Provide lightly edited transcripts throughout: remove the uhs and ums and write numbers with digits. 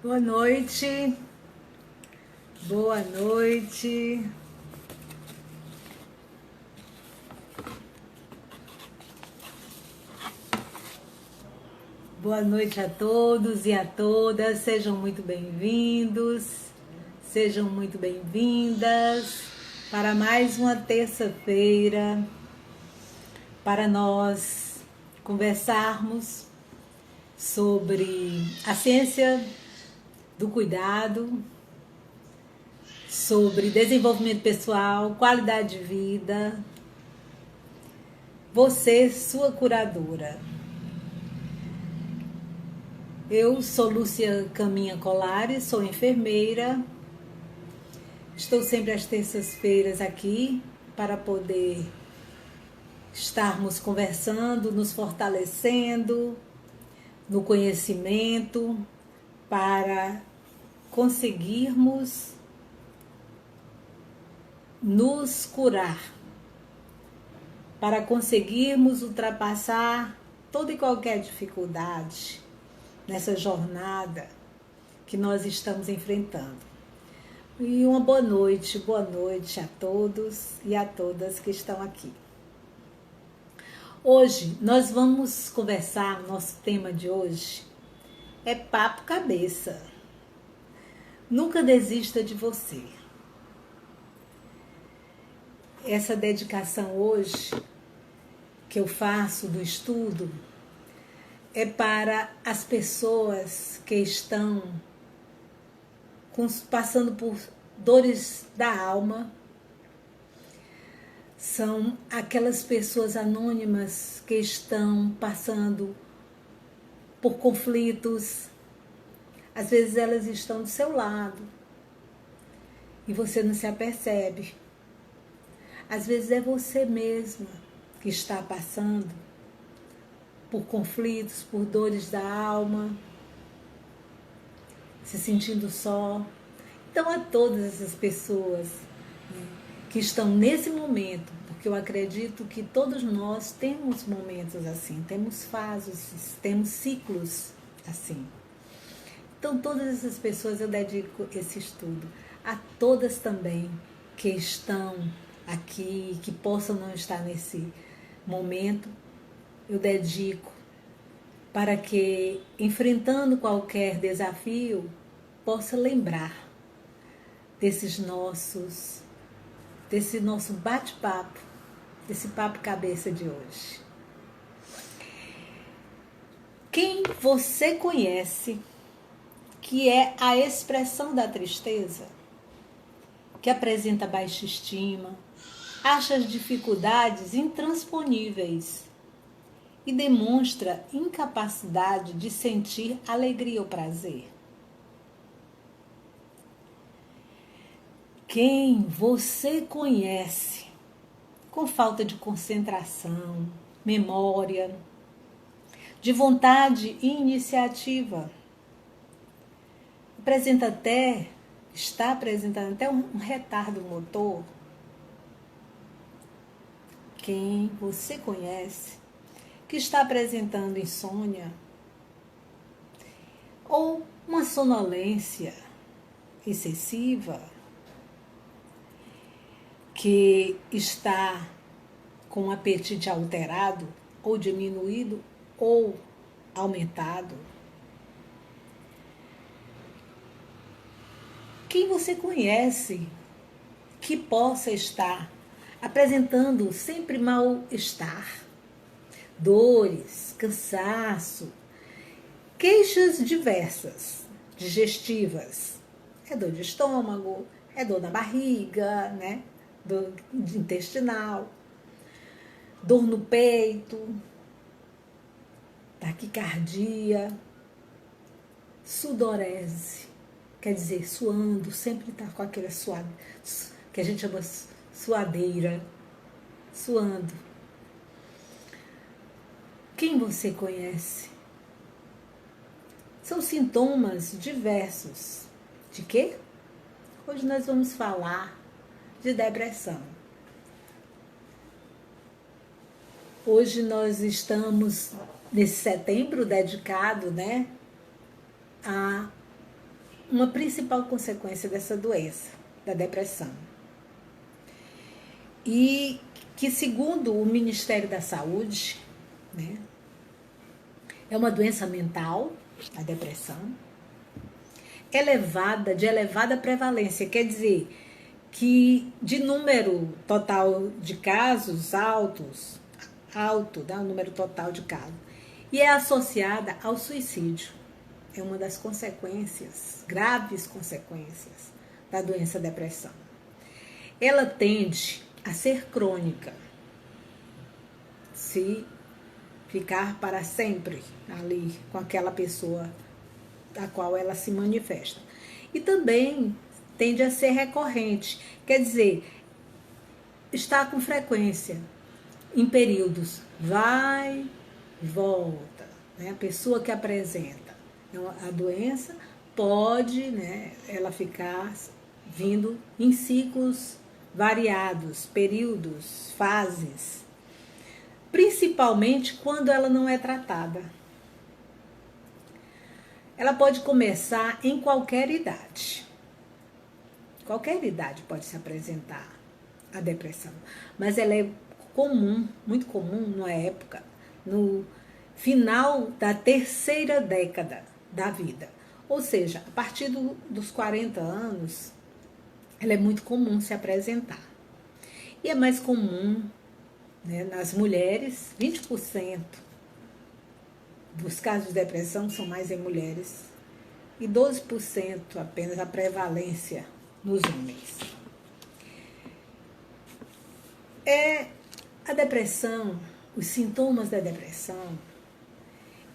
Boa noite, boa noite. Boa noite a todos e a todas, sejam muito bem-vindos, sejam muito bem-vindas para mais uma terça-feira, para nós conversarmos sobre a ciência do cuidado, sobre desenvolvimento pessoal, qualidade de vida. Você, sua curadora. Eu sou Lúcia Caminha Colares, sou enfermeira. Estou sempre às terças-feiras aqui para poder estarmos conversando, nos fortalecendo no conhecimento, para conseguirmos nos curar, para conseguirmos ultrapassar toda e qualquer dificuldade nessa jornada que nós estamos enfrentando. E uma boa noite a todos e a todas que estão aqui. Hoje nós vamos conversar, nosso tema de hoje é papo cabeça. Nunca desista de você. Essa dedicação hoje que eu faço do estudo é para as pessoas que estão passando por dores da alma. São aquelas pessoas anônimas que estão passando por conflitos. Às vezes elas estão do seu lado e você não se apercebe. Às vezes é você mesma que está passando por conflitos, por dores da alma, se sentindo só. Então, a todas essas pessoas que estão nesse momento, porque eu acredito que todos nós temos momentos assim, temos fases, temos ciclos assim. Então, todas essas pessoas eu dedico esse estudo. A todas também que estão aqui, que possam não estar nesse momento, eu dedico para que, enfrentando qualquer desafio, possa lembrar desse nosso bate-papo, desse papo cabeça de hoje. Quem você conhece que é a expressão da tristeza, que apresenta baixa estima, acha as dificuldades intransponíveis e demonstra incapacidade de sentir alegria ou prazer? Quem você conhece com falta de concentração, memória, de vontade e iniciativa, está apresentando até um retardo motor? Quem você conhece que está apresentando insônia ou uma sonolência excessiva, que está com o apetite alterado ou diminuído ou aumentado? Quem você conhece que possa estar apresentando sempre mal-estar, dores, cansaço, queixas diversas, digestivas? É dor de estômago, é dor na barriga, né? Dor intestinal, dor no peito, taquicardia, sudorese, quer dizer, suando, sempre está com aquela suada, que a gente chama suadeira, suando. Quem você conhece? São sintomas diversos. De quê? Hoje nós vamos falar de depressão. Hoje nós estamos nesse setembro dedicado, né, a uma principal consequência dessa doença, da depressão. E que, segundo o Ministério da Saúde, né, é uma doença mental, a depressão, de elevada prevalência, quer dizer que de número total de casos alto, dá o número total de casos, e é associada ao suicídio. É uma das consequências, graves consequências da doença depressão. Ela tende a ser crônica, se ficar para sempre ali com aquela pessoa a qual ela se manifesta. E também tende a ser recorrente, quer dizer, está com frequência, em períodos, vai e volta, né? A pessoa que apresenta a doença pode, né, ela ficar vindo em ciclos variados, períodos, fases, principalmente quando ela não é tratada. Ela pode começar em qualquer idade. Qualquer idade pode se apresentar a depressão, mas ela é comum, muito comum na época, no final da terceira década da vida. Ou seja, a partir dos 40 anos, ela é muito comum se apresentar. E é mais comum, né, nas mulheres, 20% dos casos de depressão são mais em mulheres e 12% apenas a prevalência nos homens. A depressão, os sintomas da depressão,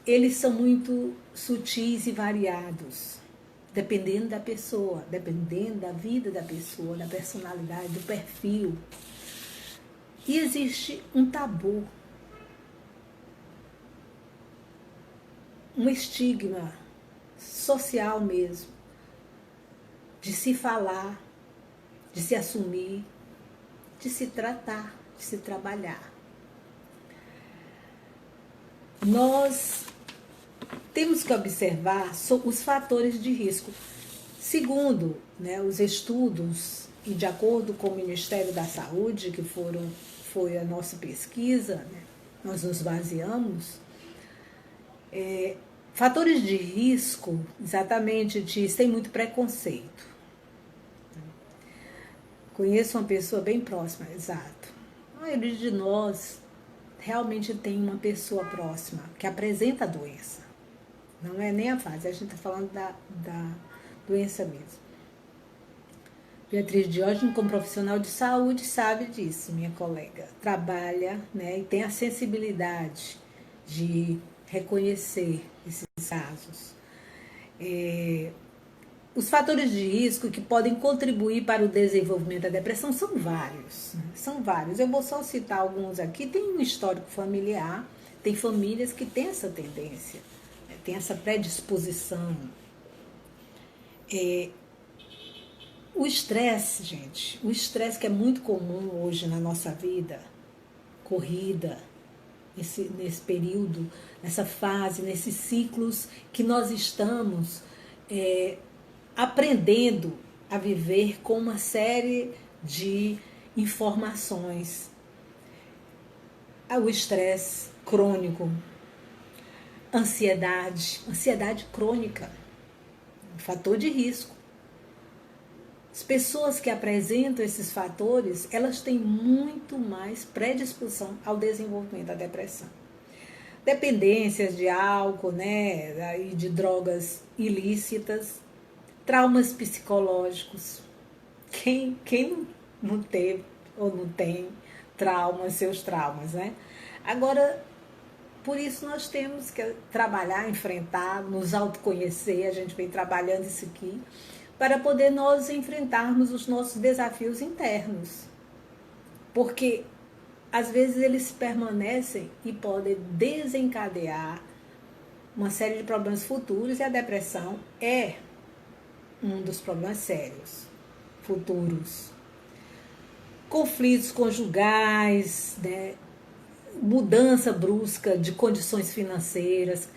eles são muito sutis e variados, dependendo da pessoa, dependendo da vida da pessoa, da personalidade, do perfil. E existe um tabu, um estigma social mesmo, de se falar, de se assumir, de se tratar, de se trabalhar. Nós temos que observar os fatores de risco. Segundo, né, os estudos, e de acordo com o Ministério da Saúde, que foi a nossa pesquisa, né, nós nos baseamos, fatores de risco, exatamente disso, tem muito preconceito. Conheço uma pessoa bem próxima, exato. A maioria de nós realmente tem uma pessoa próxima que apresenta a doença. Não é nem a fase, a gente está falando da doença mesmo. Beatriz Diógenes, como profissional de saúde, sabe disso, minha colega. Trabalha, né, e tem a sensibilidade de reconhecer esses casos. Os fatores de risco que podem contribuir para o desenvolvimento da depressão são vários. São vários. Eu vou só citar alguns aqui. Tem um histórico familiar, tem famílias que têm essa tendência, tem essa predisposição. O estresse, gente, o estresse que é muito comum hoje na nossa vida, corrida, nesse período, nessa fase, nesses ciclos que nós estamos aprendendo a viver com uma série de informações. O estresse crônico, ansiedade crônica, um fator de risco. As pessoas que apresentam esses fatores, elas têm muito mais predisposição ao desenvolvimento da depressão. Dependências de álcool, né, e de drogas ilícitas, traumas psicológicos. Quem não teve ou não tem seus traumas, né? Agora, por isso nós temos que trabalhar, enfrentar, nos autoconhecer, a gente vem trabalhando isso aqui, para poder nós enfrentarmos os nossos desafios internos. Porque, às vezes, eles permanecem e podem desencadear uma série de problemas futuros, e a depressão é um dos problemas sérios, futuros. Conflitos conjugais, né? Mudança brusca de condições financeiras.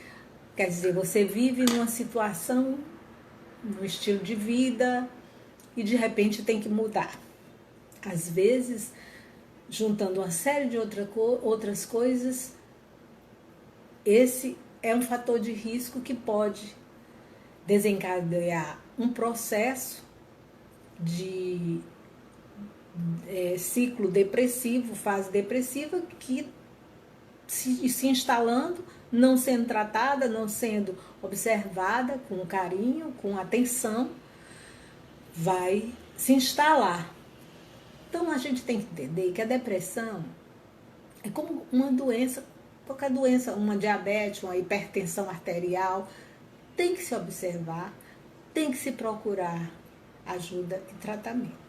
Quer dizer, você vive numa situação no estilo de vida e de repente tem que mudar. Às vezes, juntando uma série de outras coisas, esse é um fator de risco que pode desencadear um processo de ciclo depressivo, fase depressiva, que se instalando, não sendo tratada, não sendo observada com carinho, com atenção, vai se instalar. Então a gente tem que entender que a depressão é como uma doença, qualquer doença, uma diabetes, uma hipertensão arterial, tem que se observar, tem que se procurar ajuda e tratamento.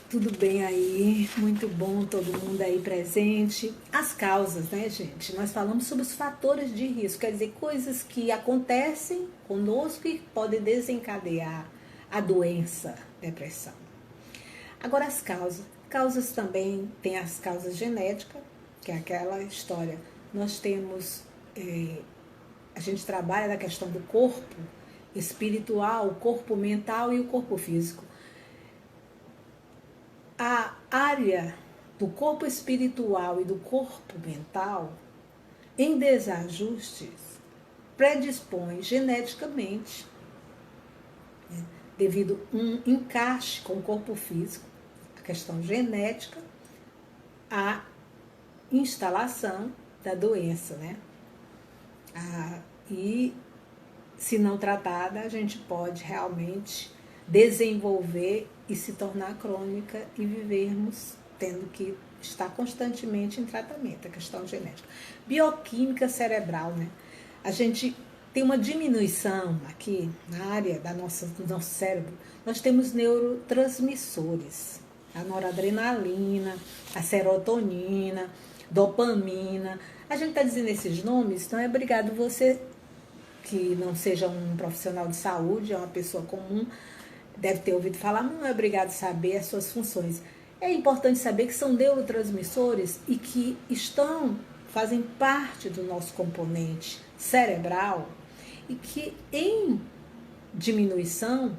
Tudo bem aí, muito bom todo mundo aí presente. As causas, né, gente? Nós falamos sobre os fatores de risco, quer dizer, coisas que acontecem conosco e podem desencadear a doença, depressão. Agora as causas. Causas também tem as causas genéticas, que é aquela história. Nós temos, a gente trabalha na questão do corpo espiritual, o corpo mental e o corpo físico. A área do corpo espiritual e do corpo mental, em desajustes, predispõe geneticamente, né, devido a um encaixe com o corpo físico, a questão genética, a instalação da doença, né? E se não tratada, a gente pode realmente desenvolver e se tornar crônica e vivermos tendo que estar constantemente em tratamento, a questão genética. Bioquímica cerebral, né? A gente tem uma diminuição aqui na área do nosso cérebro. Nós temos neurotransmissores, a noradrenalina, a serotonina, dopamina. A gente está dizendo esses nomes, não é obrigado você que não seja um profissional de saúde, é uma pessoa comum, deve ter ouvido falar, não é obrigado a saber as suas funções. É importante saber que são neurotransmissores e que fazem parte do nosso componente cerebral e que em diminuição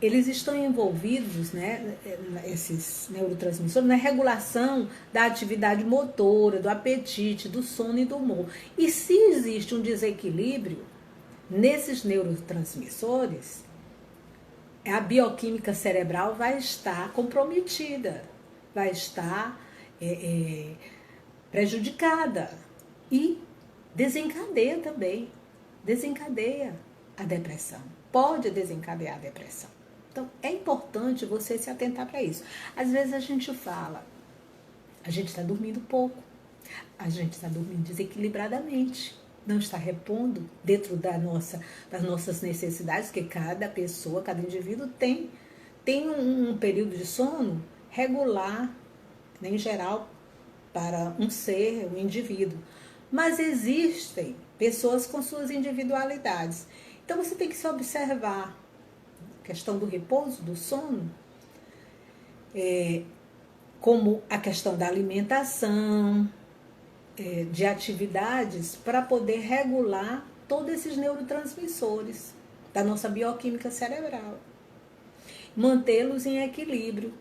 eles estão envolvidos, né, esses neurotransmissores, na regulação da atividade motora, do apetite, do sono e do humor. E se existe um desequilíbrio nesses neurotransmissores, a bioquímica cerebral vai estar comprometida, vai estar prejudicada e desencadeia também, desencadeia a depressão. Pode desencadear a depressão. Então, é importante você se atentar para isso. Às vezes a gente fala, a gente está dormindo pouco, a gente está dormindo desequilibradamente, não está repondo dentro das nossas necessidades, que cada pessoa, cada indivíduo tem um período de sono regular, né, em geral, para um ser, um indivíduo. Mas existem pessoas com suas individualidades. Então você tem que se observar a questão do repouso, do sono, como a questão da alimentação, de atividades para poder regular todos esses neurotransmissores da nossa bioquímica cerebral. Mantê-los em equilíbrio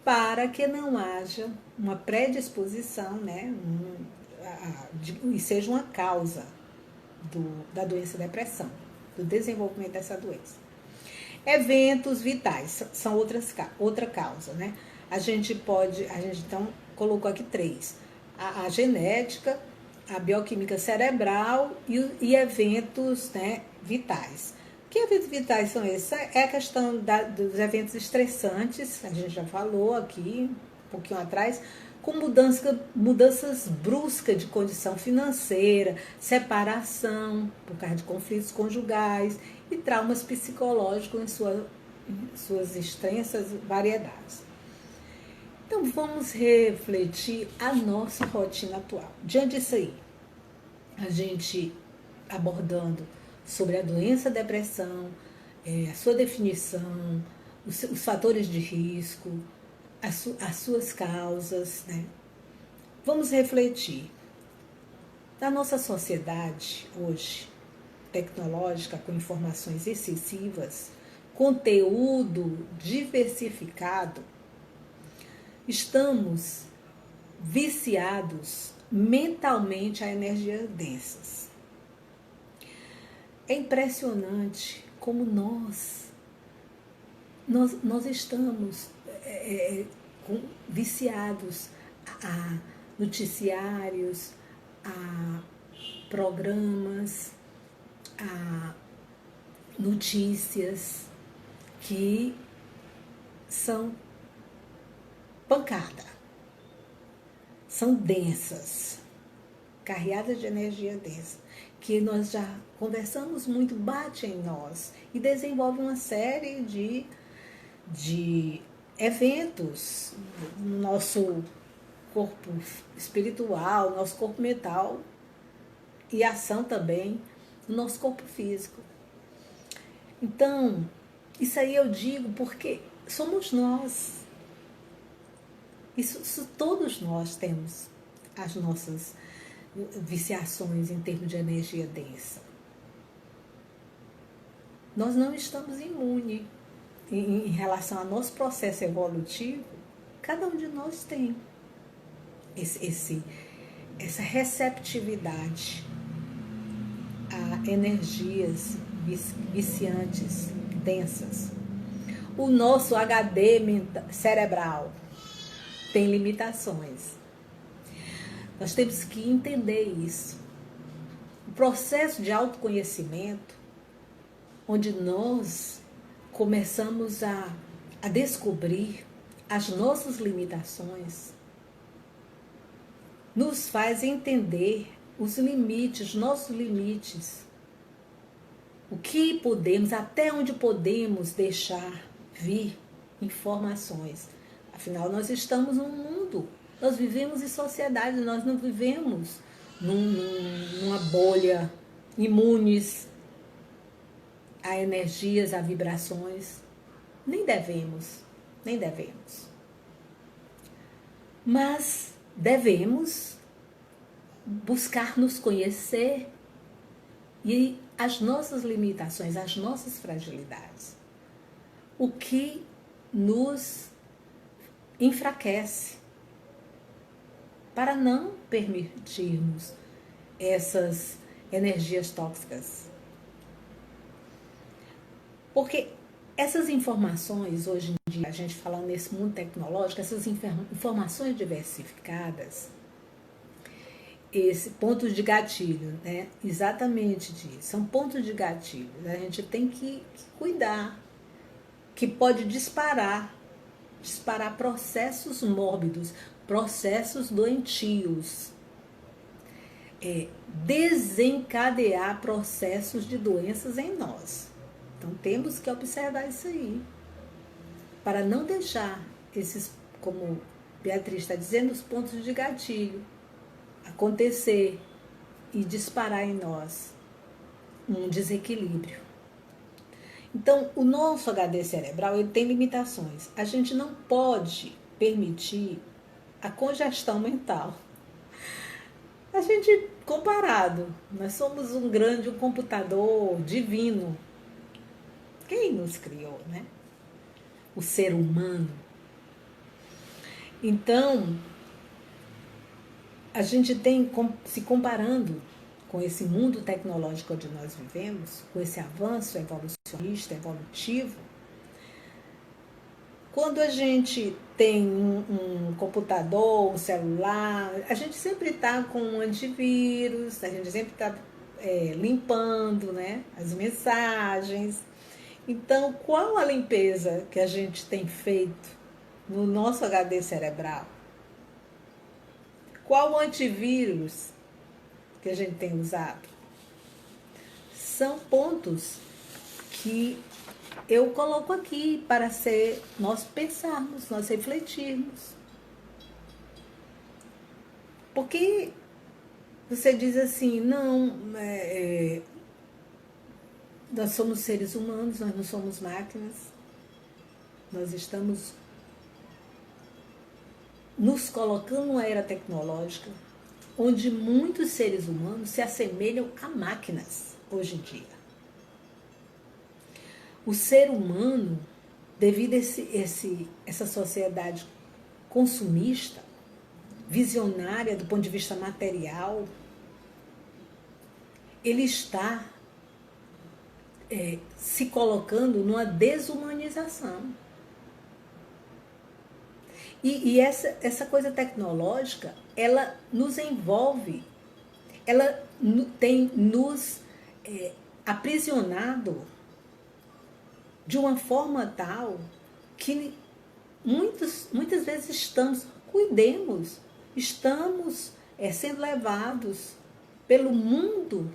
para que não haja uma predisposição, né, e seja uma causa da doença depressão, do desenvolvimento dessa doença. Eventos vitais são outra causa, né? A gente então colocou aqui 3. A genética, a bioquímica cerebral e eventos, né, vitais. Que eventos vitais são esses? É a questão dos eventos estressantes, a gente já falou aqui um pouquinho atrás, com mudanças bruscas de condição financeira, separação por causa de conflitos conjugais e traumas psicológicos em suas extensas variedades. Então vamos refletir a nossa rotina atual. Diante disso aí, a gente abordando sobre a doença depressão, a sua definição, os fatores de risco, as suas causas, né? Vamos refletir. Na nossa sociedade hoje, tecnológica, com informações excessivas, conteúdo diversificado, estamos viciados mentalmente a energias densas. É impressionante como nós estamos viciados a noticiários, a programas, a notícias que são pancada, são densas, carreadas de energia densa, que nós já conversamos muito, bate em nós e desenvolve uma série de eventos no nosso corpo espiritual, nosso corpo mental e ação também no nosso corpo físico. Então, isso aí eu digo porque somos nós. Isso todos nós temos as nossas viciações em termos de energia densa. Nós não estamos imunes em relação ao nosso processo evolutivo. Cada um de nós tem essa receptividade a energias viciantes, densas. O nosso HD cerebral tem limitações. Nós temos que entender isso. O processo de autoconhecimento, onde nós começamos a descobrir as nossas limitações, nos faz entender os limites, nossos limites. O que podemos, até onde podemos deixar vir informações. Afinal, nós estamos num mundo, nós vivemos em sociedade, nós não vivemos numa bolha, imunes a energias, a vibrações. Nem devemos. Mas devemos buscar nos conhecer e as nossas limitações, as nossas fragilidades. O que nos enfraquece para não permitirmos essas energias tóxicas. Porque essas informações, hoje em dia, a gente falando nesse mundo tecnológico, essas informações diversificadas, esse pontos de gatilho, né? Exatamente disso, são pontos de gatilho. A gente tem que cuidar, que pode disparar processos mórbidos, processos doentios, desencadear processos de doenças em nós. Então temos que observar isso aí, para não deixar esses, como Beatriz está dizendo, os pontos de gatilho acontecer e disparar em nós um desequilíbrio. Então, o nosso HD cerebral ele tem limitações. A gente não pode permitir a congestão mental. A gente, comparado, nós somos um computador divino. Quem nos criou, né? O ser humano. Então, a gente tem, se comparando com esse mundo tecnológico onde nós vivemos, com esse avanço evolucionista, evolutivo, quando a gente tem um computador, um celular, a gente sempre está com um antivírus, a gente sempre está limpando, né, as mensagens. Então, qual a limpeza que a gente tem feito no nosso HD cerebral? Qual o antivírus que a gente tem usado? São pontos que eu coloco aqui para nós pensarmos, nós refletirmos. Porque você diz assim, não, nós somos seres humanos, nós não somos máquinas, nós estamos nos colocando numa era tecnológica onde muitos seres humanos se assemelham a máquinas hoje em dia. O ser humano, devido a essa sociedade consumista, visionária do ponto de vista material, ele está se colocando numa desumanização. E essa coisa tecnológica, ela nos envolve, ela tem nos aprisionado de uma forma tal que muitas vezes estamos sendo levados pelo mundo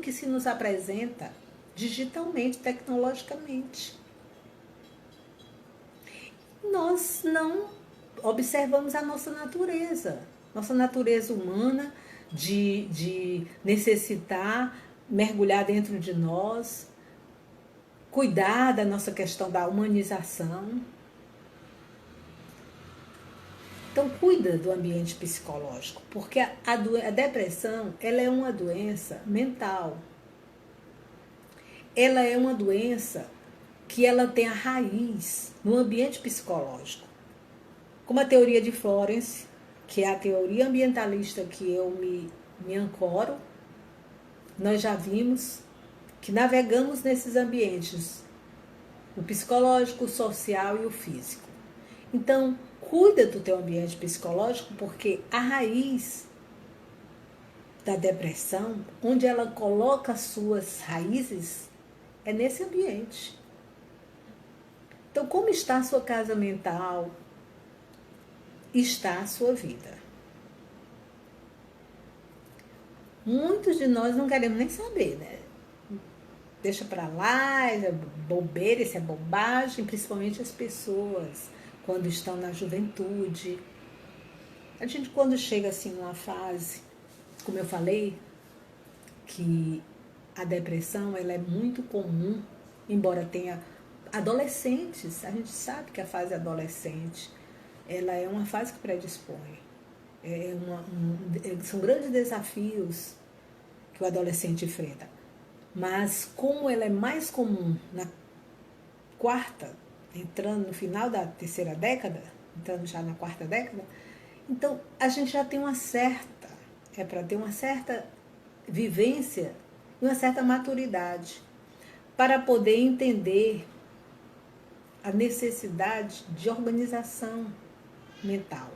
que se nos apresenta digitalmente, tecnologicamente. Nós não observamos a nossa natureza humana de necessitar mergulhar dentro de nós, cuidar da nossa questão da humanização. Então, cuida do ambiente psicológico, porque a depressão, ela é uma doença mental. Ela é uma doença que ela tem a raiz no ambiente psicológico. Como a teoria de Florence, que é a teoria ambientalista que eu me ancoro, nós já vimos que navegamos nesses ambientes, o psicológico, o social e o físico. Então, cuida do teu ambiente psicológico, porque a raiz da depressão, onde ela coloca as suas raízes, é nesse ambiente. Então, como está a sua casa mental? Está a sua vida. Muitos de nós não queremos nem saber, né? Deixa pra lá, é bobeira, isso é bobagem, principalmente as pessoas, quando estão na juventude. A gente, quando chega assim numa fase, como eu falei, que a depressão ela é muito comum, embora tenha adolescentes, a gente sabe que a fase adolescente ela é uma fase que predispõe. São grandes desafios que o adolescente enfrenta. Mas como ela é mais comum na quarta, entrando no final da terceira década, entrando já na quarta década, então a gente já tem para ter uma certa vivência, uma certa maturidade, para poder entender a necessidade de organização mental.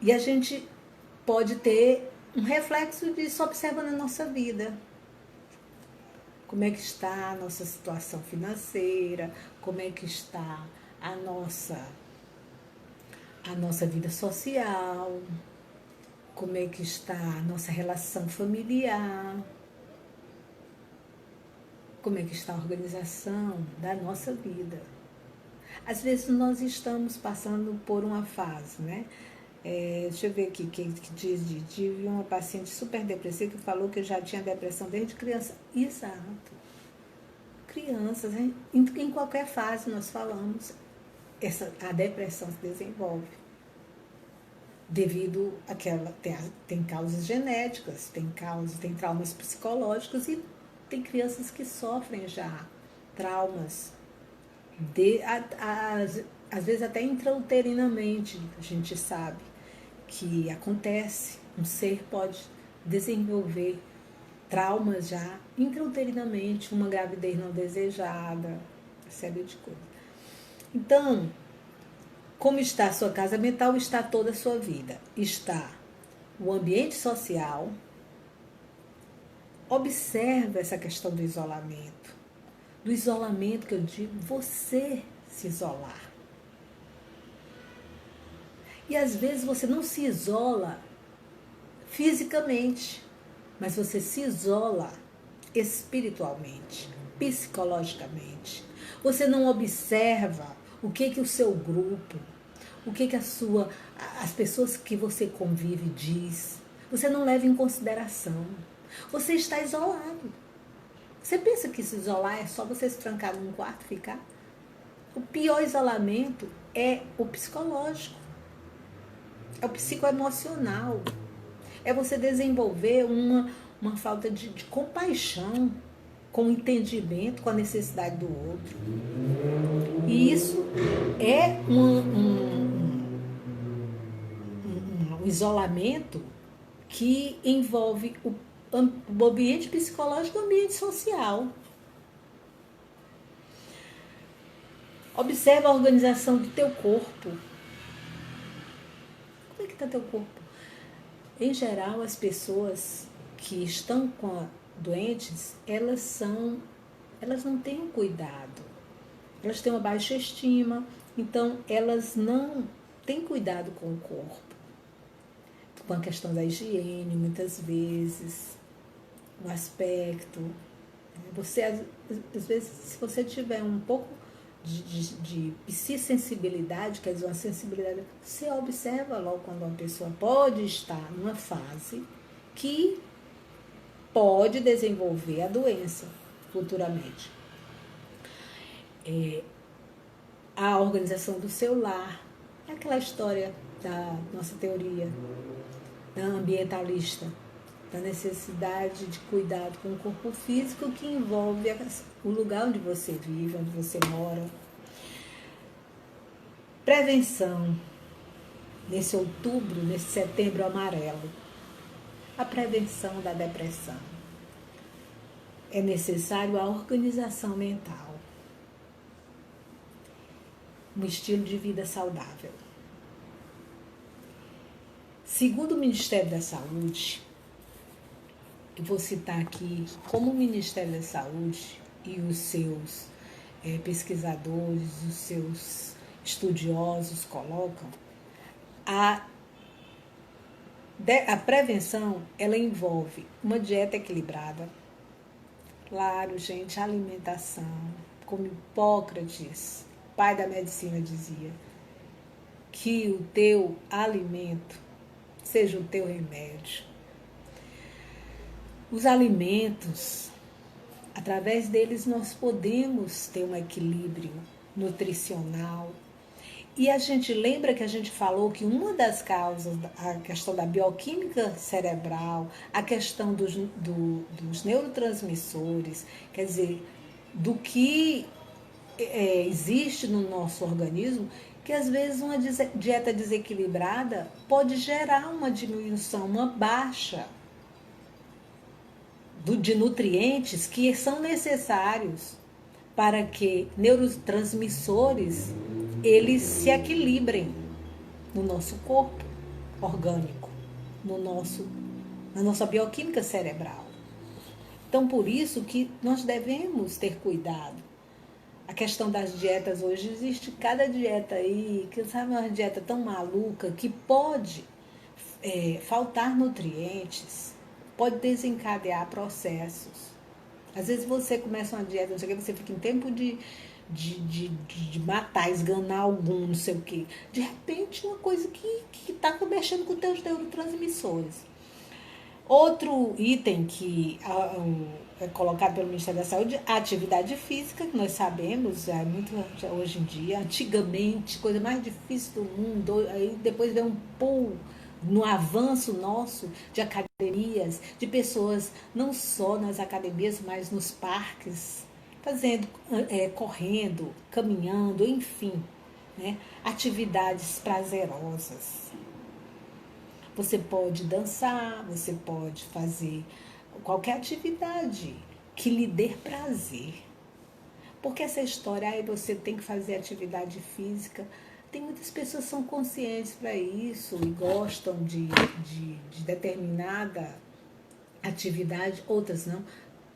E a gente pode ter um reflexo disso observando a nossa vida. Como é que está a nossa situação financeira, como é que está a nossa vida social, como é que está a nossa relação familiar, como é que está a organização da nossa vida. Às vezes nós estamos passando por uma fase, né? Deixa eu ver aqui, que diz, tive uma paciente super depressiva que falou que já tinha depressão desde criança. Exato. Crianças, hein? Em qualquer fase nós falamos, a depressão se desenvolve. Devido a que ela tem causas genéticas, tem traumas psicológicos e tem crianças que sofrem já traumas, às vezes até intrauterinamente, a gente sabe que acontece, um ser pode desenvolver traumas já intrauterinamente, uma gravidez não desejada, uma série de coisas. Então, como está a sua casa mental, está toda a sua vida. Está o ambiente social. Observa essa questão do isolamento. Do isolamento que eu digo, você se isolar. E às vezes você não se isola fisicamente, mas você se isola espiritualmente, psicologicamente. Você não observa o que o seu grupo, o que as pessoas que você convive diz. Você não leva em consideração. Você está isolado. Você pensa que se isolar é só você se trancar num quarto e ficar? O pior isolamento é o psicológico. É o psicoemocional. É você desenvolver uma falta de compaixão com o entendimento, com a necessidade do outro. E isso é um isolamento que envolve o ambiente psicológico e o ambiente social. Observa a organização do teu corpo. Como é que está teu corpo? Em geral, as pessoas que estão doentes, elas não têm um cuidado. Elas têm uma baixa estima, então elas não têm cuidado com o corpo. Com a questão da higiene, muitas vezes, o aspecto. Você, às vezes, se você tiver um pouco de psissensibilidade, quer dizer, uma sensibilidade, você observa logo quando uma pessoa pode estar numa fase que pode desenvolver a doença futuramente. A organização do seu lar, é aquela história da nossa teoria da ambientalista, da necessidade de cuidado com o corpo físico, que envolve o lugar onde você vive, onde você mora. Prevenção, nesse outubro, nesse setembro amarelo, a prevenção da depressão. É necessário a organização mental, um estilo de vida saudável. Segundo o Ministério da Saúde, eu vou citar aqui como o Ministério da Saúde e os seus pesquisadores, os seus estudiosos colocam, a prevenção, ela envolve uma dieta equilibrada. Claro, gente, alimentação, como Hipócrates, pai da medicina, dizia, que o teu alimento seja o teu remédio. Os alimentos, através deles nós podemos ter um equilíbrio nutricional. E a gente lembra que a gente falou que uma das causas, a questão da bioquímica cerebral, a questão dos neurotransmissores, quer dizer, do que existe no nosso organismo, que às vezes uma dieta desequilibrada pode gerar uma diminuição, uma baixa de nutrientes que são necessários para que neurotransmissores eles se equilibrem no nosso corpo orgânico, na nossa bioquímica cerebral. Então, por isso que nós devemos ter cuidado. A questão das dietas hoje, existe cada dieta aí, que sabe, uma dieta tão maluca que pode faltar nutrientes, pode desencadear processos. Às vezes você começa uma dieta, não sei o que, você fica em tempo de matar, esganar algum, não sei o que. De repente, uma coisa que está mexendo com os teus neurotransmissores. Outro item que é colocado pelo Ministério da Saúde, a atividade física, que nós sabemos, é muito hoje em dia, antigamente, coisa mais difícil do mundo, aí depois deu um pulo no avanço nosso de academias, de pessoas não só nas academias, mas nos parques, fazendo, correndo, caminhando, enfim, né? Atividades prazerosas. Você pode dançar, você pode fazer qualquer atividade que lhe dê prazer. Porque essa história, aí você tem que fazer atividade física, tem muitas pessoas que são conscientes para isso e gostam de determinada atividade, outras não.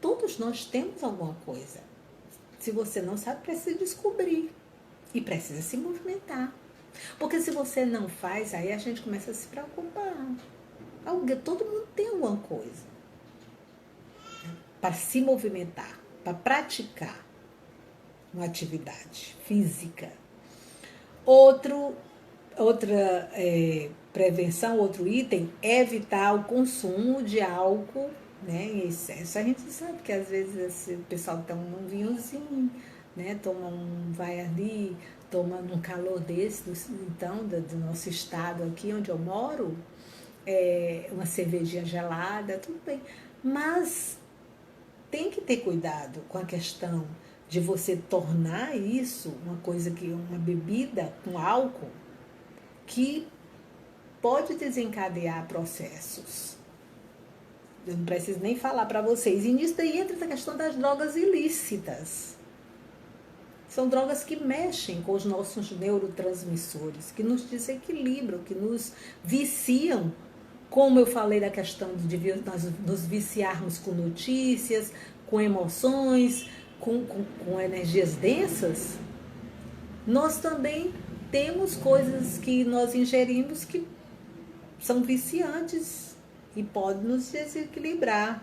Todos nós temos alguma coisa. Se você não sabe, precisa descobrir e precisa se movimentar. Porque se você não faz, aí a gente começa a se preocupar. Todo mundo tem alguma coisa para se movimentar, para praticar uma atividade física. Outra prevenção, outro item, é evitar o consumo de álcool, né, em excesso. A gente sabe que às vezes o pessoal toma um vinhozinho, né, vai ali, toma num calor desse, então, do nosso estado aqui, onde eu moro, uma cervejinha gelada, tudo bem. Mas tem que ter cuidado com a questão de você tornar isso uma coisa que uma bebida com álcool que pode desencadear processos. Eu não preciso nem falar para vocês. E nisso daí entra essa questão das drogas ilícitas. São drogas que mexem com os nossos neurotransmissores, que nos desequilibram, que nos viciam. Como eu falei da questão de nós nos viciarmos com notícias, com emoções, com energias densas, nós também temos coisas que nós ingerimos que são viciantes e podem nos desequilibrar.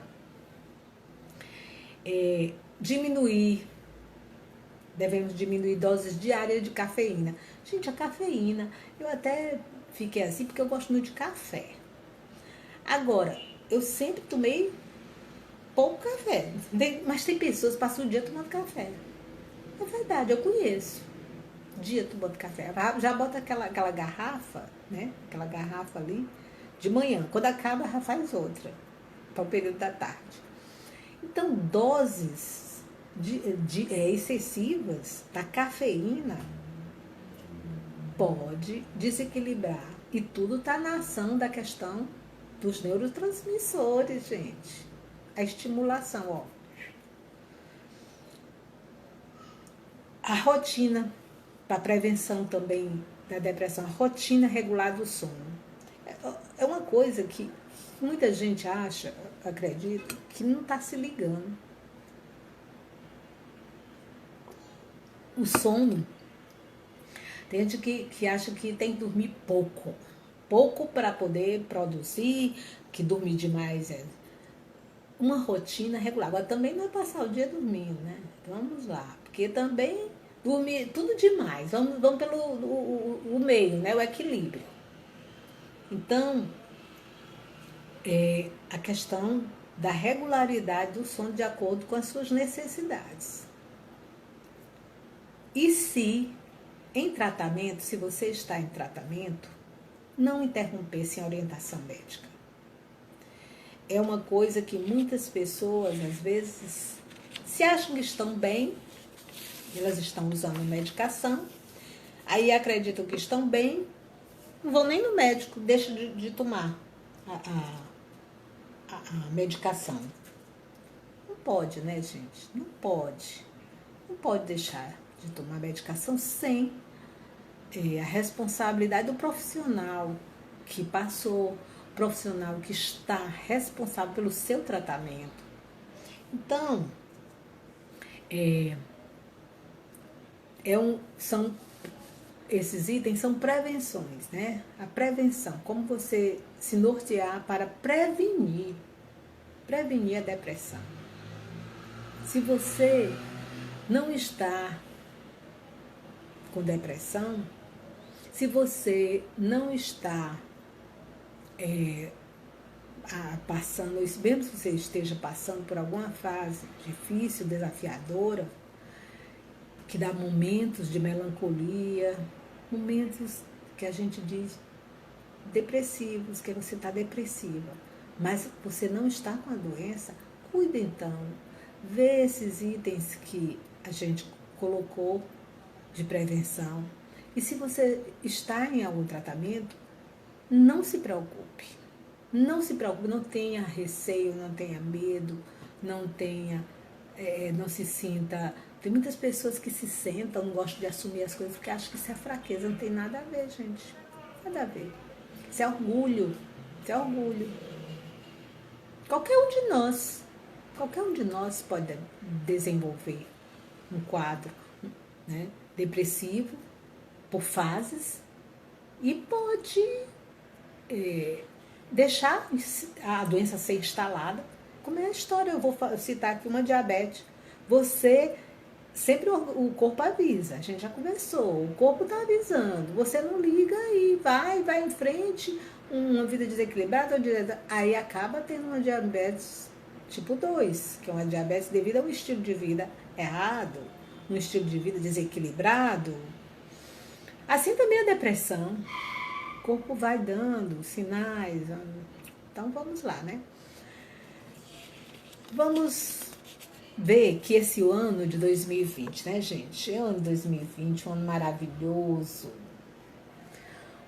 Devemos diminuir doses diárias de cafeína. Gente, a cafeína, eu até fiquei assim porque eu gosto muito de café. Agora, eu sempre tomei pouco café, mas tem pessoas que passam o dia tomando café. É verdade, eu conheço. Dia tomando café. Já bota aquela garrafa, né? Aquela garrafa ali, de manhã. Quando acaba, já faz outra, para o período da tarde. Então, doses excessivas da cafeína pode desequilibrar. E tudo está na ação da questão dos neurotransmissores, gente. A estimulação, ó. A rotina para prevenção também da depressão, a rotina regular do sono. É uma coisa que muita gente acha, acredito, que não está se ligando. O sono, tem gente que acha que tem que dormir pouco. Pouco para poder produzir, que dormir demais é uma rotina regular. Agora, também não é passar o dia dormindo, né? Vamos lá, porque também dormir tudo demais. Vamos pelo o meio, né? O equilíbrio. Então, a questão da regularidade do sono de acordo com as suas necessidades. E se em tratamento, se você está em tratamento, não interromper sem orientação médica. É uma coisa que muitas pessoas, às vezes, se acham que estão bem, elas estão usando medicação, aí acreditam que estão bem, não vão nem no médico, deixam de tomar a medicação. Não pode, né, gente? Não pode. Não pode deixar de tomar medicação sem a responsabilidade do profissional que passou, profissional que está responsável pelo seu tratamento. Então, esses itens são prevenções, né? A prevenção, como você se nortear para prevenir a depressão. Se você não está com depressão, se você não está passando, mesmo que você esteja passando por alguma fase difícil, desafiadora, que dá momentos de melancolia, momentos que a gente diz depressivos, que você está depressiva, mas você não está com a doença, cuida então, vê esses itens que a gente colocou de prevenção. E se você está em algum tratamento, não se preocupe. Não se preocupe, não tenha receio, não tenha medo, não se sinta... Tem muitas pessoas que se sentam, não gostam de assumir as coisas, porque acham que isso é fraqueza. Não tem nada a ver, gente. Nada a ver. Isso é orgulho. Isso é orgulho. Qualquer um de nós pode desenvolver um quadro, né, depressivo por fases e pode deixar a doença ser instalada. Como é a história? Eu vou citar aqui uma diabetes. Você, sempre o corpo avisa, a gente já conversou, o corpo está avisando, você não liga e vai em frente, uma vida desequilibrada, aí acaba tendo uma diabetes tipo 2, que é uma diabetes devido a um estilo de vida errado, um estilo de vida desequilibrado. Assim também a depressão. O corpo vai dando sinais. Então vamos lá, né? Vamos ver que esse ano de 2020, né, gente? É ano 2020, um ano maravilhoso.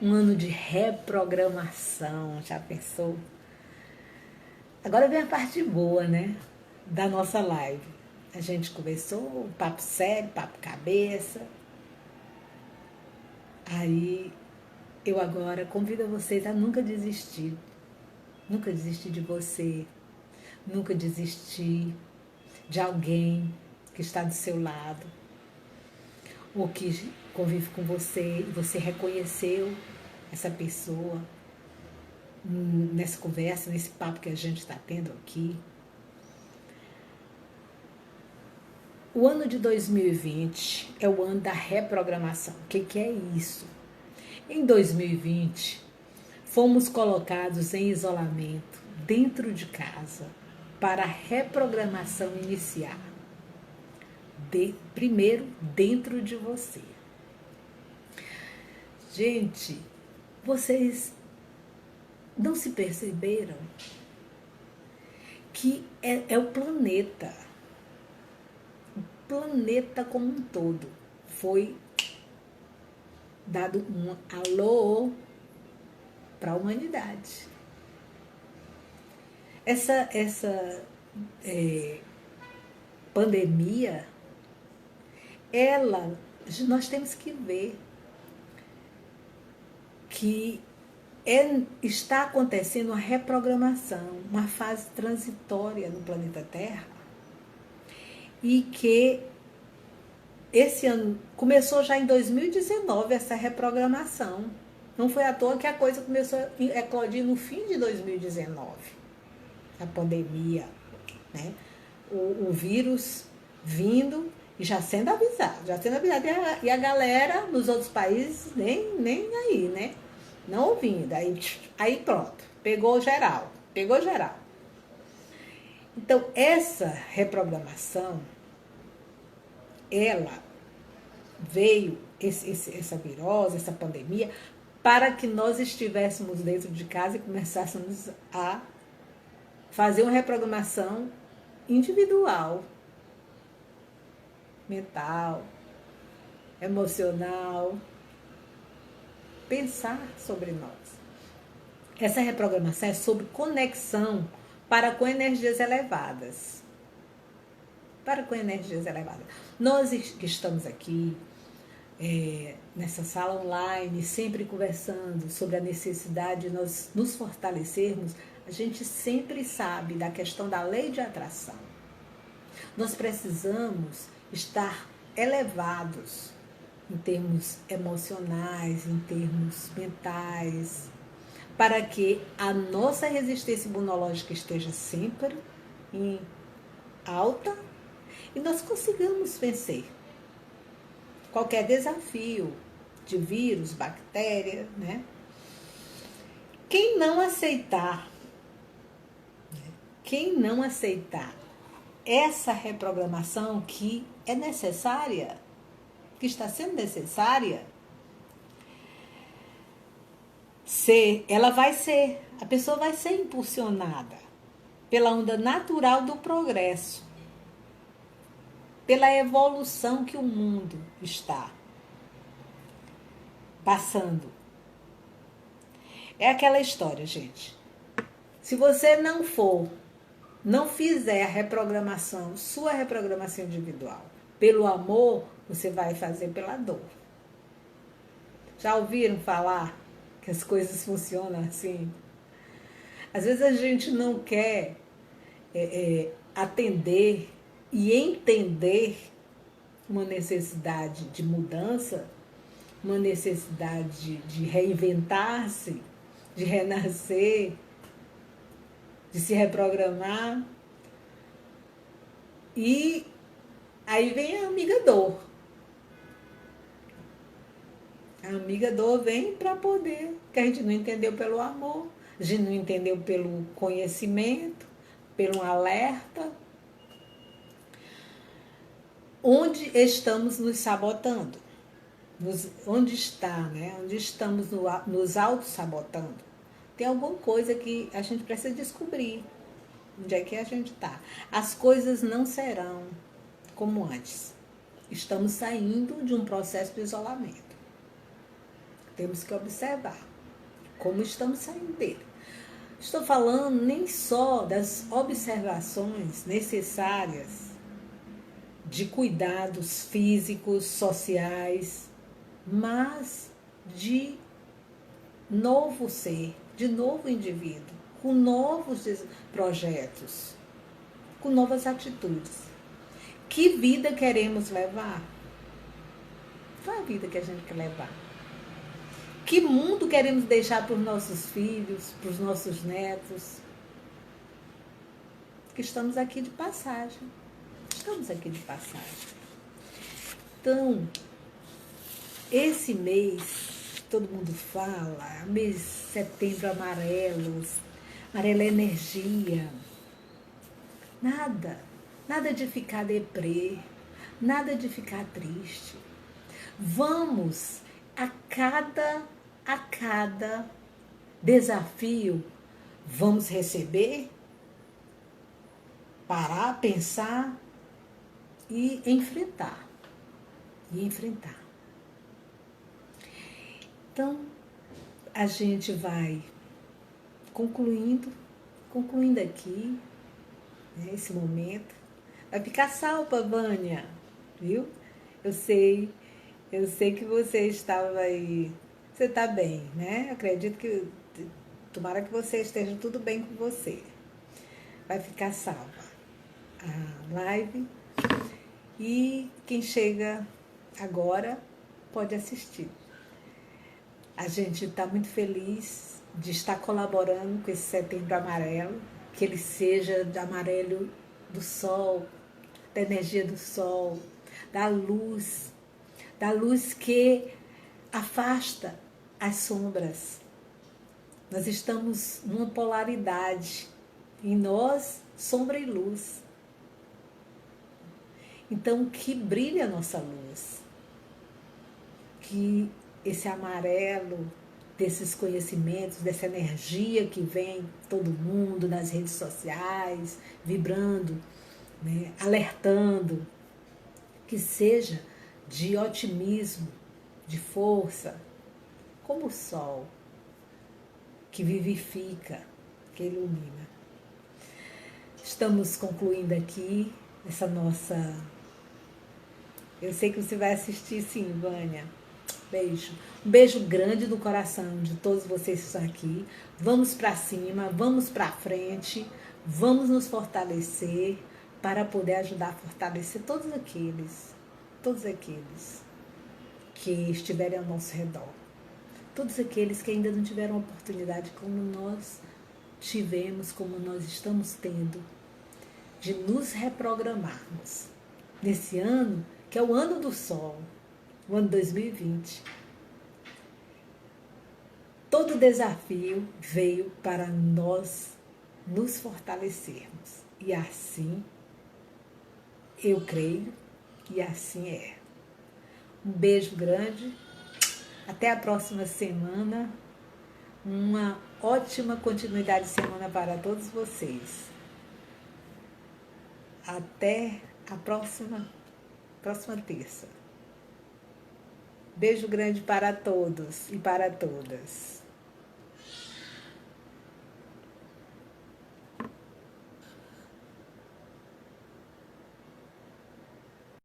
Um ano de reprogramação, já pensou? Agora vem a parte boa, né? Da nossa live. A gente conversou, papo sério, papo cabeça. Aí eu agora convido vocês a nunca desistir. Nunca desistir de você. Nunca desistir de alguém que está do seu lado. Ou que convive com você e você reconheceu essa pessoa nessa conversa, nesse papo que a gente está tendo aqui. O ano de 2020 é o ano da reprogramação. O que é isso? Em 2020, fomos colocados em isolamento dentro de casa para a reprogramação iniciar. Primeiro, dentro de você. Gente, vocês não se perceberam que é o planeta. O planeta como um todo foi dado um alô para a humanidade. Essa pandemia, nós temos que ver que está acontecendo uma reprogramação, uma fase transitória no planeta Terra, e que esse ano começou já em 2019 essa reprogramação. Não foi à toa que a coisa começou a eclodir no fim de 2019, a pandemia, né? O vírus vindo e já sendo avisado. E a galera nos outros países nem aí, né? Não ouvindo. Aí pronto, pegou geral. Então, essa reprogramação, ela veio, essa virose, essa pandemia, para que nós estivéssemos dentro de casa e começássemos a fazer uma reprogramação individual, mental, emocional, pensar sobre nós. Essa reprogramação é sobre conexão para com energias elevadas. Nós que estamos aqui, nessa sala online, sempre conversando sobre a necessidade de nós nos fortalecermos, a gente sempre sabe da questão da lei de atração. Nós precisamos estar elevados em termos emocionais, em termos mentais, para que a nossa resistência imunológica esteja sempre em alta e nós consigamos vencer qualquer desafio de vírus, bactéria, né? Quem não aceitar essa reprogramação que é necessária, que está sendo necessária, a pessoa vai ser impulsionada pela onda natural do progresso, pela evolução que o mundo está passando. É aquela história, gente. Se você não fizer a reprogramação, sua reprogramação individual, pelo amor, você vai fazer pela dor. Já ouviram falar que as coisas funcionam assim? Às vezes a gente não quer atender e entender uma necessidade de mudança, uma necessidade de reinventar-se, de renascer, de se reprogramar. E aí vem a amiga dor. A amiga dor vem para poder, que a gente não entendeu pelo amor, a gente não entendeu pelo conhecimento, pelo alerta. Onde estamos nos sabotando? onde está, né? Onde estamos nos auto-sabotando. Tem alguma coisa que a gente precisa descobrir. Onde é que a gente está? As coisas não serão como antes. Estamos saindo de um processo de isolamento. Temos que observar como estamos saindo dele. Estou falando nem só das observações necessárias de cuidados físicos, sociais, mas de novo ser, de novo indivíduo, com novos projetos, com novas atitudes. Que vida queremos levar? Qual é a vida que a gente quer levar? Que mundo queremos deixar para os nossos filhos, para os nossos netos? Que estamos aqui de passagem. Estamos aqui de passagem. Então, esse mês, todo mundo fala, mês de setembro amarelo é energia. Nada de ficar deprê, nada de ficar triste. Vamos a cada desafio, vamos receber, parar, pensar e enfrentar. Então, a gente vai concluindo aqui, né, esse momento. Vai ficar salva, Vânia, viu? Eu sei que você estava aí. Você está bem, né? Acredito que, tomara que você esteja tudo bem com você. Vai ficar salva a live. E quem chega agora pode assistir. A gente está muito feliz de estar colaborando com esse setembro amarelo, que ele seja de amarelo do sol, da energia do sol, da luz que afasta as sombras. Nós estamos numa polaridade, em nós, sombra e luz. Então, que brilhe a nossa luz, que esse amarelo desses conhecimentos, dessa energia que vem todo mundo nas redes sociais, vibrando, né, alertando, que seja de otimismo, de força, como o sol, que vivifica, que ilumina. Estamos concluindo aqui essa nossa... Eu sei que você vai assistir sim, Vânia. Beijo. Um beijo grande no coração de todos vocês que estão aqui. Vamos para cima, vamos para frente, vamos nos fortalecer para poder ajudar a fortalecer todos aqueles que estiverem ao nosso redor. Todos aqueles que ainda não tiveram oportunidade como nós tivemos, como nós estamos tendo, de nos reprogramarmos nesse ano, que é o ano do sol, o ano 2020. Todo desafio veio para nós nos fortalecermos. E assim, eu creio, e assim é. Um beijo grande. Até a próxima semana. Uma ótima continuidade de semana para todos vocês. Até a próxima terça. Beijo grande para todos e para todas.